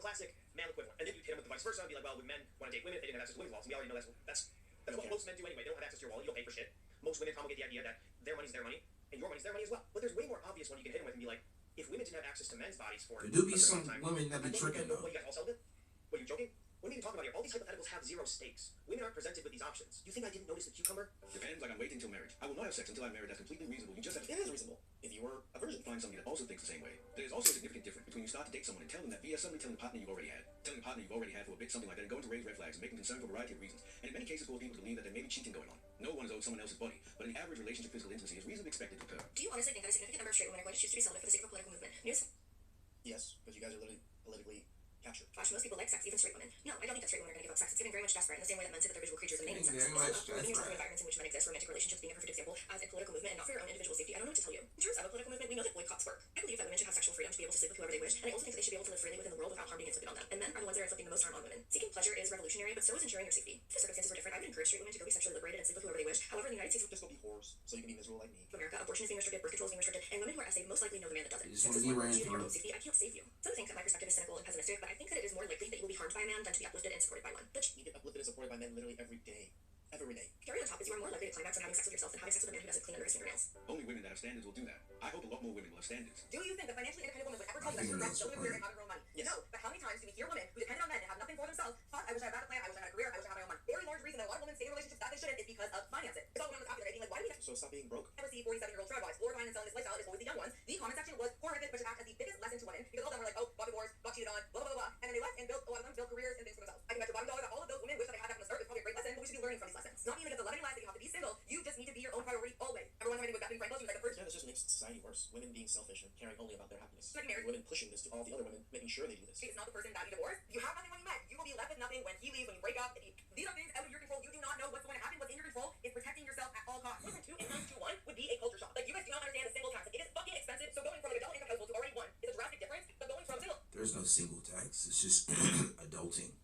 Speaker 11: classic male equivalent. And then you hit him with the vice versa and be like, well, would men want to date women if they didn't have access to women's wallets? And we already know that's what most men do anyway. They don't have access to your wallet. You don't pay for shit. Most women promulgate the idea that their money's their money and your money's their money as well. But there's way more obvious one you can hit him with and be like, if women didn't have access to men's bodies for
Speaker 1: There do be
Speaker 11: a certain
Speaker 1: some
Speaker 11: time,
Speaker 1: women that be tricking though.
Speaker 11: What, you guys all celibate? What, are you joking? What are you even talking about here? All these hypotheticals have 0 stakes. Women aren't presented with these options. You think I didn't notice the cucumber?
Speaker 6: Depends, like I'm waiting until marriage. I will not have sex until I'm married. That's completely reasonable. You just have to
Speaker 11: It is reasonable. If you were a virgin.
Speaker 6: find somebody that also thinks the same way. There's also a significant difference between you start to date someone and tell them that via suddenly telling the partner you've already had. Telling the partner you've already had for a bit, something like that, and going to raise red flags and make them concerned for a variety of reasons. And in many cases cause people to believe that there may be cheating going on. No one is owed someone else's body, but in the average relationship, physical intimacy is reasonably expected to occur.
Speaker 2: Do you honestly think that a significant number of straight women are going to choose to be celibate for the sake of a political movement? News
Speaker 11: Yes, because you guys are literally politically captured.
Speaker 2: flash. Most people like sex, even straight women. No, I don't think that straight women are going to give up sex. It's giving very much much desperate in the same way that men say that they're visual creatures and mating sex.
Speaker 1: Very much
Speaker 2: Living in
Speaker 1: desperate.
Speaker 2: environments in which men exist romantic relationships being a perfect example as a political movement and not for your own individual safety. I don't know what to tell you. In terms of a political movement, we know that boycotts work. I believe that women should have sexual freedom to be able to sleep with whoever they wish, and I also think that they should be able to live freely within the world without harm being inflicted on them. And men are the ones that are inflicting the most harm on women. Seeking pleasure is revolutionary, but so is ensuring your safety. If the circumstances were different, I would encourage straight women to go be sexually liberated and sleep with whoever they wish. However, in the United States,
Speaker 11: Just go be whores, so you can be miserable like me.
Speaker 2: America, abortion is being restricted, birth control is being restricted, and women who are essayed most likely know the man that does it.
Speaker 1: They just
Speaker 2: Sex
Speaker 1: wanna
Speaker 2: is
Speaker 1: be
Speaker 2: more
Speaker 1: ran
Speaker 2: important to you than your
Speaker 1: through.
Speaker 2: own safety. I can't save you. Some think that my perspective is cynical and pessimistic, but I think that it is more likely that you will be harmed by a man than to be uplifted and supported by one.
Speaker 11: You get uplifted and supported by men literally every day. Every day.
Speaker 2: Carrying on top is you are more likely to climax when having sex with yourself than having sex with a man who doesn't clean under his fingernails.
Speaker 6: Only women that have standards will do that. I hope a lot more women will have standards.
Speaker 4: Do you think a financially independent woman would ever tell you that you're right, building a career and having her own money?
Speaker 11: Yes.
Speaker 4: No, but how many times do we hear women who depended on men to have nothing for themselves thought, I wish I had a plan, I wish I had a career, I wish I had my own money. Very large reason that a lot of women stay in relationships that they shouldn't is because of finances. It's all women on the top of their being like, why do we
Speaker 11: So stop being broke.
Speaker 4: ever see 47-year-old trad wives glorifying and selling this lifestyle? It is always the young ones. The comment section was horrific, but should act as the biggest lesson to women because all of them were like, oh, got divorced, got cheated on, blah, blah, blah, blah. And then they left and built, a lot of them built careers and things for themselves. I can bet your bottom dollar that all of those women wish that they had that from the start. It's probably a great lesson, but we should be learning from these lessons. Not meaning it's a loving life that you have to be single. You just need to be your own priority always. Everyone having with Bethany Frankel, she was like the first.
Speaker 11: Yeah, this just makes society worse. Women being selfish and caring only about their happiness.
Speaker 4: Like marriage.
Speaker 11: Women pushing this to all the other women, making sure they do this.
Speaker 4: It's not the person that you divorce. You have nothing when you met. You will be left with nothing when he leaves, when you break up. These are things out of your control. You do not know what's going to happen. What's in your control is protecting yourself at all costs. Listen, 2 incomes to 1 would be a culture shock. Like, you guys do not understand the single tax. It is fucking expensive. So going from a adult income household to already 1 is a drastic difference. But going from single.
Speaker 1: There's no single tax. It's just adulting.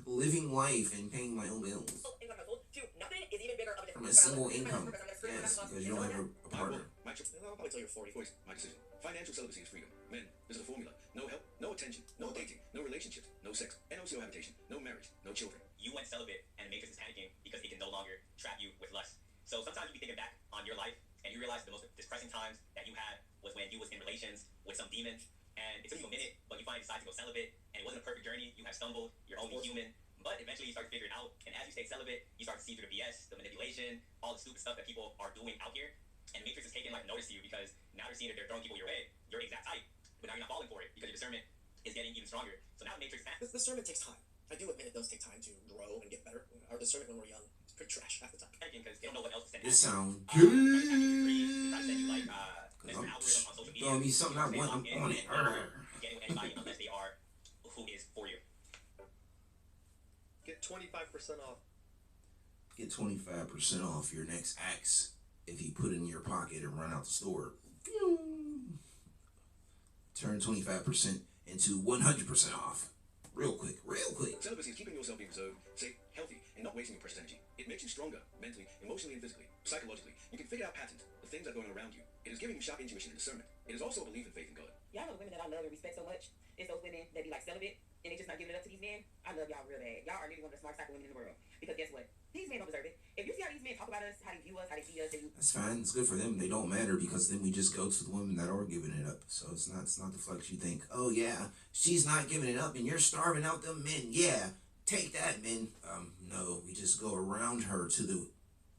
Speaker 1: Living life and paying my own bills.
Speaker 4: Income household to nothing is even bigger of a difference.
Speaker 1: From a single income. Yes, because you don't have a partner.
Speaker 11: I'll probably tell you 40.
Speaker 6: Voice, my decision. Financial celibacy is freedom. Men, this is a formula. No help, no attention, no dating, no relationships, no sex, NOCO habitation, no marriage, no children.
Speaker 12: You went celibate, and the Matrix is panicking because it can no longer trap you with lust. So sometimes you be thinking back on your life, and you realize the most depressing times that you had was when you was in relations with some demons, and it took you a minute, but you finally decided to go celibate, and it wasn't a perfect journey. You have stumbled. You're only human. But eventually you start to figure it out, and as you stay celibate, you start to see through the BS, the manipulation, all the stupid stuff that people are doing out here, and Matrix is taking like notice to you because now they're seeing that they're throwing people your way, your exact type, but now you're not falling for it because your discernment is getting even stronger. So now the Matrix is
Speaker 11: This discernment takes time. I do admit it does take time to grow and get better. Our discernment when we're young is pretty trash half the time.
Speaker 12: panicking because they don't know what else to send.
Speaker 1: This sound
Speaker 12: They try to send you like
Speaker 1: I'm
Speaker 12: algorithm on social media.
Speaker 1: throwing me something I want. I'm on it.
Speaker 12: Getting with anybody unless they are who is for you.
Speaker 11: Get 25% off.
Speaker 1: Get 25% off your next axe if you put it in your pocket and run out the store. Turn 25% into 100% off. Real quick, real quick.
Speaker 6: Celibacy is keeping yourself being reserved, safe, healthy, and not wasting your precious energy. It makes you stronger, mentally, emotionally, and physically. Psychologically, you can figure out patterns, the things that are going on around you. It is giving you sharp intuition and discernment. It is also a belief in faith in God.
Speaker 10: Y'all know the women that I love and respect so much? It's those women that be like celibate and they just not giving it up to these men. I love y'all real bad. Y'all are maybe one of the smartest type of women in the world. Because guess what? These men don't deserve it. If you see how these men talk about us, how they view us, how they see us,
Speaker 1: That's fine. It's good for them. They don't matter because then we just go to the women that are giving it up. So it's not the flex you think, oh yeah, she's not giving it up and you're starving out them men. Yeah, take that, men. No, we just go around her to the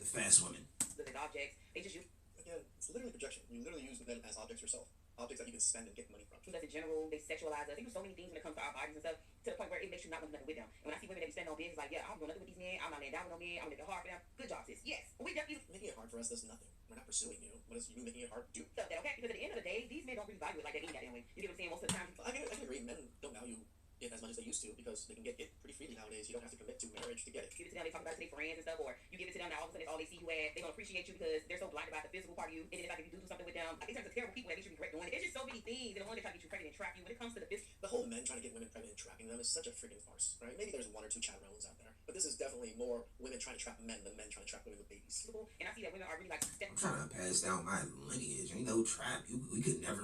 Speaker 1: fast women.
Speaker 10: look at objects. They just use
Speaker 11: Again, it's literally projection. You literally use them as objects yourself. Objects that you can spend and get money from.
Speaker 10: us in general. They sexualize us. They do so many things when it comes to our bodies and stuff to the point where it makes you not want nothing with them. And when I see women that be standing on business like, yeah, I'm doing nothing with these men. I'm not laying down with no men. I'm making it hard for them. Good job, sis. Yes. But we definitely
Speaker 11: Making it hard for us does nothing. We're not pursuing you. What is you making it hard do?
Speaker 10: stuff that, okay? Because at the end of the day, these men don't really value it like they need that anyway. You get what I'm saying? Most of the time,
Speaker 11: I can agree. Men don't value it as much as they used to because they can get it pretty freely nowadays. You don't have to commit to marriage to get it.
Speaker 10: give it to them, they talk about it to their friends and stuff, or you give it to them, now all of a sudden it's all they see you at. They don't appreciate you because they're so blinded by the physical part of you. And then like if you do something with them, like in terms of terrible people, at least you can correct doing it. It's just so many things. And the one that try to get you pregnant and trap you. When it comes to the physical,
Speaker 11: The whole men trying to get women pregnant and trapping them is such a freaking farce, right? Maybe there's 1 or 2 chaperones out there, but this is definitely more women trying to trap men than men trying to trap women with babies.
Speaker 10: and I see that women are really like
Speaker 1: I'm trying to pass down my lineage. Ain't no trap. We could never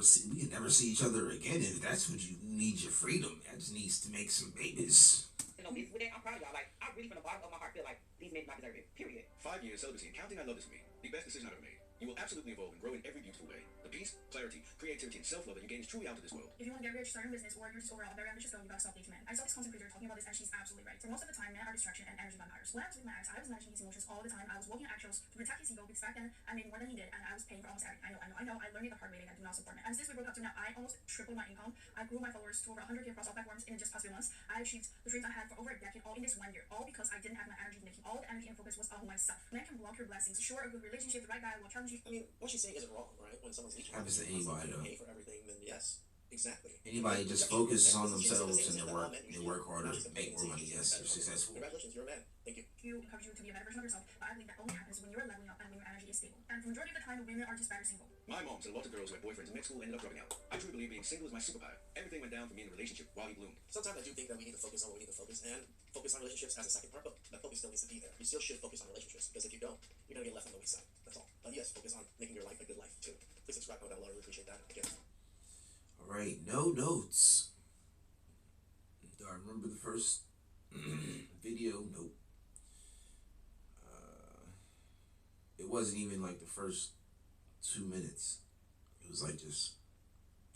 Speaker 1: see each other again if that's what you need your freedom. I just needs to make some babies.
Speaker 10: no business with it. I'm proud of y'all. Like I really from the bottom of my heart feel like these men do not deserve it. Period.
Speaker 6: 5 years celibacy and counting, I love this for me. The best decision I've ever made. You will absolutely evolve and grow in every beautiful way. The peace, clarity, creativity, and self-love that you gain is truly out of this world.
Speaker 2: If you want to get rich, start a business, or you're just overall very ambitious, though, you gotta stop dating men. I saw this content creator talking about this, and she's absolutely right. For most of the time, men are distraction and energy vampires. When I was with my ex, I was managing his emotions all the time. I was walking actuals to protect his ego because back then I made more than he did, and I was paying for almost everything. I know. I learned it the hard way, and I do not support men. And since we broke up to now, I almost tripled my income. I grew my followers to over 100K across all platforms in just past 3 months. I achieved the dreams I had for over a decade, all in this 1 year, all because I didn't have my energy making. All the energy and focus was on myself. Men can block your blessings. Sure, a good relationship, the right guy will challenge you.
Speaker 11: I mean, what she's saying isn't wrong, right? When someone's leeching
Speaker 1: Happens to
Speaker 11: you,
Speaker 1: anybody,
Speaker 11: you
Speaker 1: though.
Speaker 11: pay for everything, then yes. Exactly.
Speaker 1: Anybody just focuses on themselves and they work harder, make more money, yes, you're successful.
Speaker 11: Congratulations, you're a man. Thank you.
Speaker 2: To encourage you to be a better version of yourself, but I believe that only happens when you are leveling up and when your energy is stable. And for the majority of the time, women are just better single.
Speaker 6: My mom said lots of girls who had boyfriends in med school ended up dropping out. I truly believe being single is my superpower. Everything went down for me in a relationship while he bloomed.
Speaker 11: Sometimes I do think that we need to focus on what we need to focus and focus on relationships as a second part, but that focus still needs to be there. You still should focus on relationships because if you don't, you're gonna get left on the weak side. That's all. But yes, focus on making your life a good life too. Please subscribe, comment down below. I really appreciate that. Again.
Speaker 1: All right, no notes. Do I remember the first video? Nope. It wasn't even like the first 2 minutes. It was like just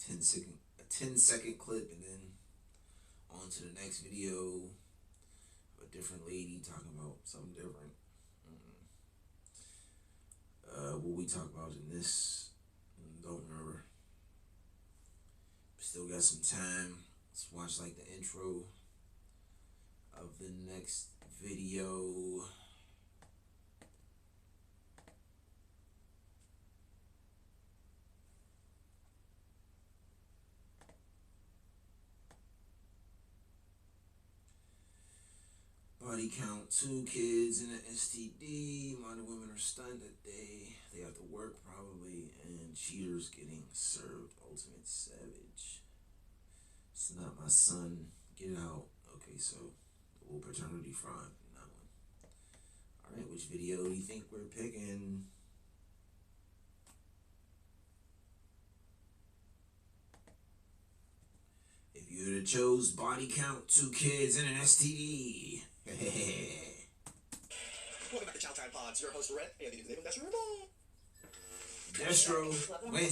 Speaker 1: a 10-second clip, and then on to the next video. A different lady talking about something different. What we talk about in this, don't remember. Still got some time. Let's watch like the intro of the next video. Body count, 2 kids and an STD. Modern women are stunned that they have to work probably, and cheaters getting served. Ultimate savage. It's not my son. Get out. Okay, so a little paternity fraud in that one. All right, which video do you think we're picking? If you would have chose body count, 2 kids and an STD.
Speaker 11: Welcome back to Chow Time Pods. Your host, Red. And the name of Destro.
Speaker 1: Destro, when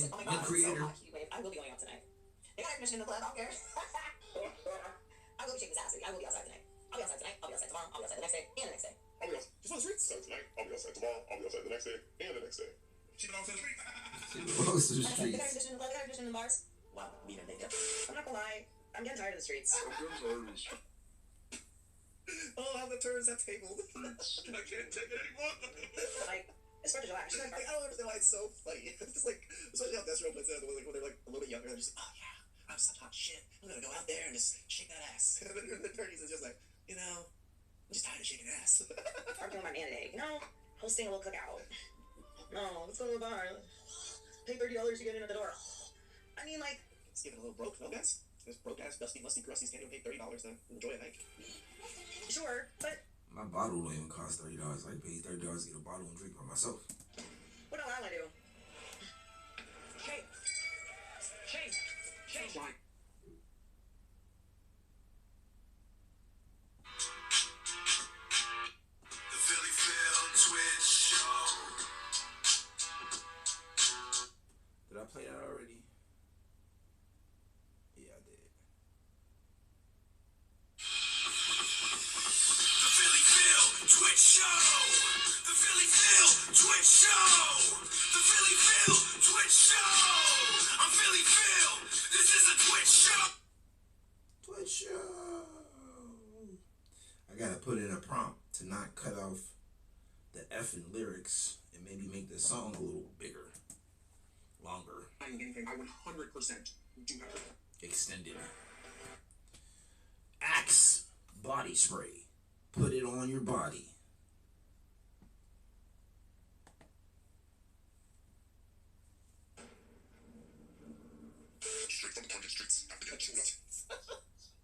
Speaker 1: creator.
Speaker 10: I will be going out tonight. They got admission in the club. I don't care. I will be shaking this ass. I will be outside tonight. I'll be outside tonight. I'll be outside tomorrow. I'll be outside the next day and the next day.
Speaker 6: I'll be outside just on the streets. So tonight, I'll be outside tomorrow. I'll be outside the next day and the next day. She belongs to the streets.
Speaker 1: She belongs to the
Speaker 10: They got
Speaker 1: streets.
Speaker 10: admission in the club. They got admission in the bars. Wow, me and Nick. I'm not gonna lie. I'm getting tired of the streets.
Speaker 11: Oh, how the turns have tabled.
Speaker 6: I can't take it anymore.
Speaker 10: Like, it's fun to relax.
Speaker 11: Like, I don't understand why it's so funny. It's just like, especially how Destro puts it, when they're like a little bit younger, they're just like, oh yeah, I'm such hot shit. I'm gonna go out there and just shake that ass. And then in the 30s, it's just like, you know, I'm just tired of shaking ass.
Speaker 10: I'm doing my man today. You know, hosting a little cookout. No, let's go to the bar. Pay $30 to get in at the door. I mean, like,
Speaker 11: it's getting a little broke, no guys? This broke ass, dusty, musty, crusties can't even pay $30 to enjoy a night.
Speaker 10: Sure, but
Speaker 1: My bottle don't even cost $30. I pay $30 to get a bottle and drink by myself.
Speaker 10: what do I want to do?
Speaker 8: Shane. Why?
Speaker 1: The Philly Phil Twitch Show. Did I play that already? Yeah, I did. The Philly Phil Twitch Show. The Philly Phil Twitch Show. The Philly Phil Twitch Show. I'm Philly Phil. This is a Twitch show. Twitch Show. I gotta put in a prompt to not cut off the effing lyrics and maybe make the song a little bigger, longer,
Speaker 6: Anything, I 100% do not.
Speaker 1: extended. Axe body spray. Put it on your body.
Speaker 6: Straight from the Target streets. After the you know.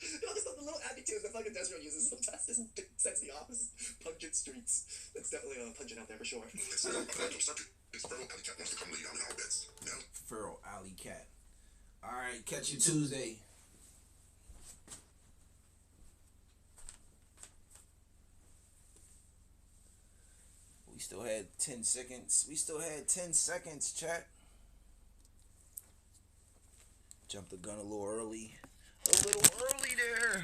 Speaker 11: You know, just the little adjectives that fucking Destro uses sometimes sets the opposite. Pungent streets. That's definitely pungent out there for sure.
Speaker 6: It's a financial circuit. It's Feral Alley Cat wants to come lay down in our beds. No.
Speaker 1: Feral Alley Cat. Alright, catch you Tuesday. We still had 10 seconds. We still had 10 seconds, chat. Jumped the gun a little early. A little early there.